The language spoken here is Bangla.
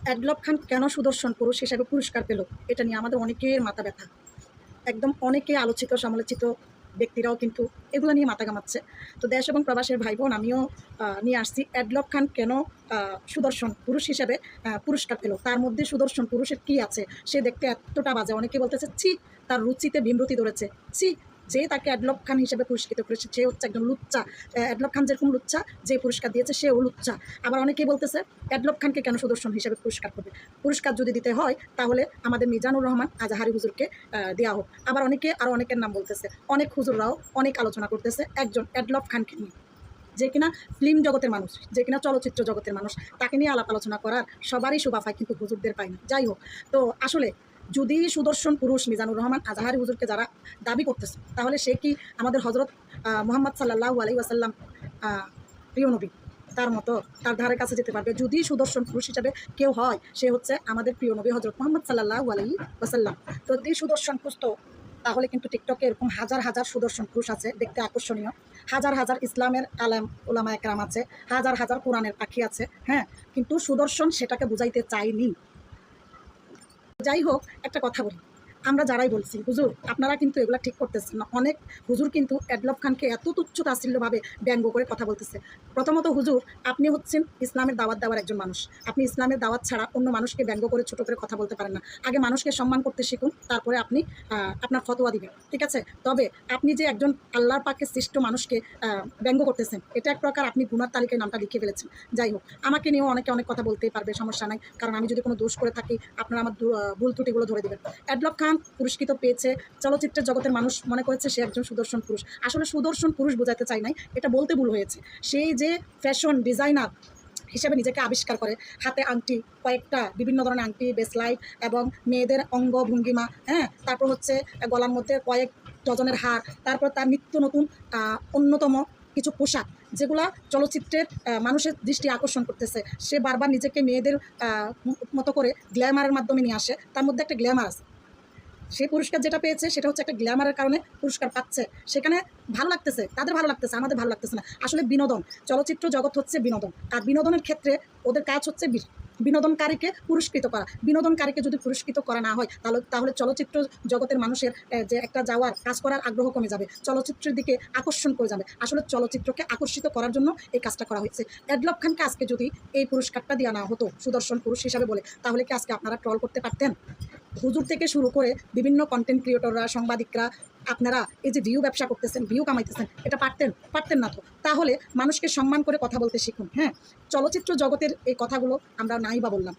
অ্যাডলব খান কেন সুদর্শন পুরুষ হিসেবে পুরস্কার পেল, এটা নিয়ে আমাদের অনেকের মাথা ব্যথা। একদম অনেকে আলোচিত সমালোচিত ব্যক্তিরাও কিন্তু এগুলো নিয়ে মাথা ঘামাচ্ছে। তো দেশ এবং প্রবাসের ভাই বোন, আমিও নিয়ে আসছি অ্যাডলব খান কেন সুদর্শন পুরুষ হিসেবে পুরস্কার পেল। তার মধ্যে সুদর্শন পুরুষের কি আছে, সে দেখতে এতটা বাজে। অনেকে বলতেছে ছি, তার রুচিতে ভীমরতি ধরেছে, ছি, যে তাকে অ্যাডলব খান হিসেবে পুরস্কৃত করেছে সে হচ্ছে একজন লুচ্চা। অ্যাডলব খান যেরকম লুচ্চা, যে পুরস্কার দিয়েছে সেও লুচ্চা। আবার অনেকেই বলতেছে অ্যাডলব খানকে কেন সুদর্শন হিসেবে পুরস্কার করবে। পুরস্কার যদি দিতে হয় তাহলে আমাদের মিজানুর রহমান আজাহারি হুজুরকে দেওয়া হোক। আবার অনেকে আরও অনেকের নাম বলতেছে, অনেক হুজুররাও অনেক আলোচনা করতেছে একজন অ্যাডলব খানকে নিয়ে, যে কিনা ফিল্ম জগতের মানুষ, যে কিনা চলচ্চিত্র জগতের মানুষ, তাকে নিয়ে আলাপ আলোচনা করার সবারই শোভা পায়, কিন্তু হুজুরদের পায় না। যাই হোক, তো আসলে যদি সুদর্শন পুরুষ মিজানুর রহমান আজাহারি হুজুরকে যারা দাবি করতেছে, তাহলে সে কি আমাদের হজরত মুহাম্মদ সাল্লাল্লাহু আলাইহি ওয়াসাল্লাম প্রিয় নবী, তার মতো তার ধারে কাছে যেতে পারবে? যদি সুদর্শন পুরুষ হিসাবে কেউ হয়, সে হচ্ছে আমাদের প্রিয় নবী হজরত মুহাম্মদ সাল্লাল্লাহু আলাইহি ওয়াসাল্লাম। তো যদি সুদর্শন খুঁজতো, তাহলে কিন্তু টিকটকে এরকম হাজার হাজার সুদর্শন পুরুষ আছে দেখতে আকর্ষণীয়, হাজার হাজার ইসলামের আলেম ওলামা একরাম আছে, হাজার হাজার কোরআনের পাখি আছে, হ্যাঁ, কিন্তু সুদর্শন সেটাকে বুঝাইতে চাইনি। যাই হোক, একটা কথা বলি, আমরা যারাই বলছি হুজুর আপনারা কিন্তু এগুলো ঠিক করতেছেন না, অনেক হুজুর কিন্তু অ্যাডলব খানকে এত তুচ্ছ তাচ্ছিল্যভাবে ব্যঙ্গ করে কথা বলতেছে। প্রথমত হুজুর, আপনি হচ্ছেন ইসলামের দাওয়াত দেওয়ার একজন মানুষ, আপনি ইসলামের দাওয়াত ছাড়া অন্য মানুষকে ব্যঙ্গ করে ছোটো করে কথা বলতে পারেন না। আগে মানুষকে সম্মান করতে শিখুন, তারপরে আপনি আপনার ফতোয়া দিবেন, ঠিক আছে? তবে আপনি যে একজন আল্লাহর পাকে সৃষ্ট মানুষকে ব্যঙ্গ করতেছেন, এটা এক প্রকার আপনি গুনার তালিকায় নামটা লিখে ফেলেছেন। যাই হোক, আমাকে নিয়েও অনেকে অনেক কথা বলতেই পারবে, সমস্যা নাই, কারণ আমি যদি কোনো দোষ করে থাকি আপনারা আমার ভুল ত্রুটিগুলো ধরে দেবেন। অ্যাডলব খান পুরস্কৃত পেয়েছে, চলচ্চিত্রের জগতের মানুষ মনে করেছে সে একজন সুদর্শন পুরুষ। আসলে সুদর্শন পুরুষ বোঝাতে চাই নাই, এটা বলতে ভুল হয়েছে। সেই যে ফ্যাশন ডিজাইনার হিসেবে নিজেকে আবিষ্কার করে, হাতে আংটি, কয়েকটা বিভিন্ন ধরনের আংটি, বেসলাইট এবং মেয়েদের অঙ্গ ভঙ্গিমা, হ্যাঁ, তারপর হচ্ছে গলার মধ্যে কয়েক ডজনের হার, তারপর তার নিত্য নতুন অন্যতম কিছু পোশাক, যেগুলা চলচ্চিত্রের মানুষের দৃষ্টি আকর্ষণ করতেছে। সে বারবার নিজেকে মেয়েদের মতো করে গ্ল্যামারের মাধ্যমে নিয়ে আসে, তার মধ্যে একটা গ্ল্যামার আছে। সেই পুরস্কার যেটা পেয়েছে সেটা হচ্ছে একটা গ্ল্যামারের কারণে পুরস্কার পাচ্ছে, সেখানে ভালো লাগতেছে, তাদের ভালো লাগতেছে, আমাদের ভালো লাগতেছে না। আসলে বিনোদন, চলচ্চিত্র জগৎ হচ্ছে বিনোদন, আর বিনোদনের ক্ষেত্রে ওদের কাজ হচ্ছে বিনোদনকারীকে পুরস্কৃত করা। বিনোদনকারীকে যদি পুরস্কৃত করা না হয়, তাহলে চলচ্চিত্র জগতের মানুষের যে একটা যাওয়ার কাজ করার আগ্রহ কমে যাবে, চলচ্চিত্রের দিকে আকর্ষণ করে যাবে। আসলে চলচ্চিত্রকে আকর্ষিত করার জন্য এই কাজটা করা হয়েছে। অ্যাডলব খানকে আজকে যদি এই পুরস্কারটা দেওয়া না হতো সুদর্শন পুরুষ হিসাবে বলে, তাহলে কি আজকে আপনারা ট্রল করতে পারতেন? হুজুর থেকে শুরু করে বিভিন্ন কন্টেন্ট ক্রিয়েটররা, সাংবাদিকরা, আপনারা এই যে ভিউ ব্যবসা করতেছেন, ভিউ কামাইতেছেন, এটা পারতেন না তো? তাহলে মানুষকে সম্মান করে কথা বলতে শিখুন। হ্যাঁ, চলচ্চিত্র জগতের এই কথাগুলো আমরা নাই বা বললাম।